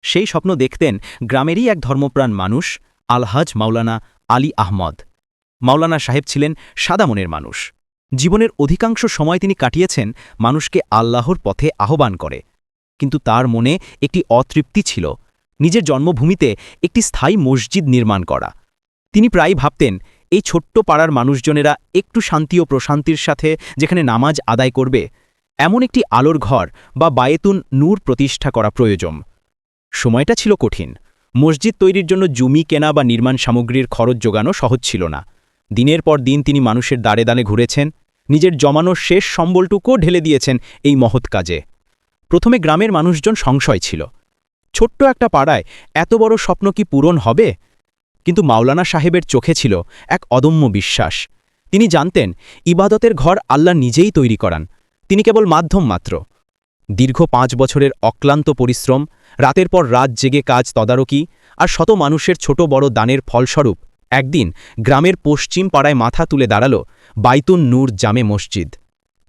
সেই স্বপ্ন দেখতেন গ্রামেরই এক ধর্মপ্রাণ মানুষ আলহাজ মাওলানা আলী আহমদ। মাওলানা সাহেব ছিলেন সাদা মনের মানুষ। জীবনের অধিকাংশ সময় তিনি কাটিয়েছেন মানুষকে আল্লাহর পথে আহ্বান করে। কিন্তু তার মনে একটি অতৃপ্তি ছিল, নিজের জন্মভূমিতে একটি স্থায়ী মসজিদ নির্মাণ করা। তিনি প্রায়ই ভাবতেন, এই ছোট্ট পাড়ার মানুষজনেরা একটু শান্তি ও প্রশান্তির সাথে যেখানে নামাজ আদায় করবে, এমন একটি আলোর ঘর বা বায়েতুন নূর প্রতিষ্ঠা করা প্রয়োজন। সময়টা ছিল কঠিন। মসজিদ তৈরির জন্য জমি কেনা বা নির্মাণ সামগ্রীর খরচ জোগানো সহজ ছিল না। দিনের পর দিন তিনি মানুষের দ্বারে দ্বারে ঘুরেছেন, নিজের জমানোর শেষ সম্বলটুকুও ঢেলে দিয়েছেন এই মহৎ কাজে। প্রথমে গ্রামের মানুষজন সংশয় ছিল, ছোট্ট একটা পাড়ায় এত বড় স্বপ্ন কি পূরণ হবে? কিন্তু মাওলানা সাহেবের চোখে ছিল এক অদম্য বিশ্বাস। তিনি জানতেন, ইবাদতের ঘর আল্লাহ নিজেই তৈরি করান, তিনি কেবল মাধ্যম মাত্র। দীর্ঘ 5 বছরের অক্লান্ত পরিশ্রম, রাতের পর রাত জেগে কাজ তদারকি আর শত মানুষের ছোট বড় দানের ফলস্বরূপ একদিন গ্রামের পশ্চিম পাড়ায় মাথা তুলে দাঁড়াল বাইতুন নূর জামে মসজিদ।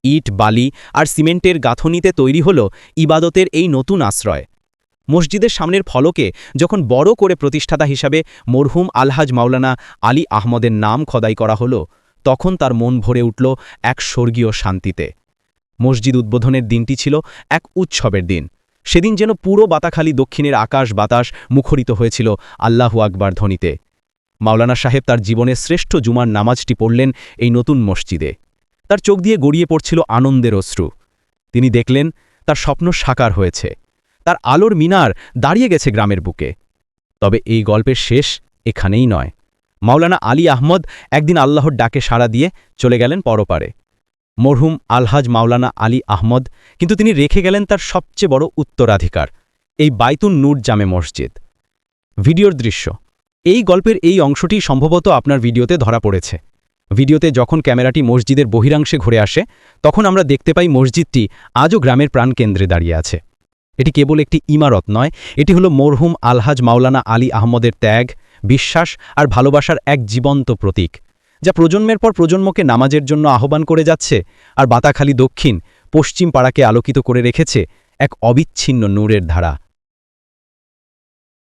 ইট, বালি আর সিমেন্টের গাঁথনিতে তৈরি হল ইবাদতের এই নতুন আশ্রয়। মসজিদের সামনের ফলকে যখন বড় করে প্রতিষ্ঠাতা হিসাবে মরহুম আলহাজ মাওলানা আলী আহমদের নাম খোদাই করা হল, তখন তার মন ভরে উঠল এক স্বর্গীয় শান্তিতে। মসজিদ উদ্বোধনের দিনটি ছিল এক উৎসবের দিন। সেদিন যেন পুরো বাতাখালী দক্ষিণের আকাশ বাতাস মুখরিত হয়েছিল আল্লাহু আকবার ধ্বনিতে। মাওলানা সাহেব তার জীবনের শ্রেষ্ঠ জুমার নামাজটি পড়লেন এই নতুন মসজিদে। তার চোখ দিয়ে গড়িয়ে পড়ছিল আনন্দের অশ্রু। তিনি দেখলেন তার স্বপ্ন সাকার হয়েছে, তার আলোর মিনার দাঁড়িয়ে গেছে গ্রামের বুকে। তবে এই গল্পের শেষ এখানেই নয়। মাওলানা আলী আহমদ একদিন আল্লাহর ডাকে সাড়া দিয়ে চলে গেলেন পরপারে। মরহুম আলহাজ মাওলানা আলী আহমদ কিন্তু তিনি রেখে গেলেন তার সবচেয়ে বড় উত্তরাধিকার, এই বাইতুন নূর জামে মসজিদ। ভিডিওর দৃশ্য, এই গল্পের এই অংশটি সম্ভবত আপনার ভিডিওতে ধরা পড়েছে। ভিডিওতে যখন ক্যামেরাটি মসজিদের বহিরাংশে ঘুরে আসে, তখন আমরা দেখতে পাই মসজিদটি আজও গ্রামের প্রাণকেন্দ্রে দাঁড়িয়ে আছে। এটি কেবল একটি ইমারত নয়, এটি হলো মরহুম আলহাজ মাওলানা আলী আহমদের ত্যাগ, বিশ্বাস আর ভালোবাসার এক জীবন্ত প্রতীক, যা প্রজন্মের পর প্রজন্মকে নামাজের জন্য আহ্বান করে যাচ্ছে আর বাতাখালী দক্ষিণ পশ্চিম পাড়াকে আলোকিত করে রেখেছে এক অবিচ্ছিন্ন নূরের ধারা।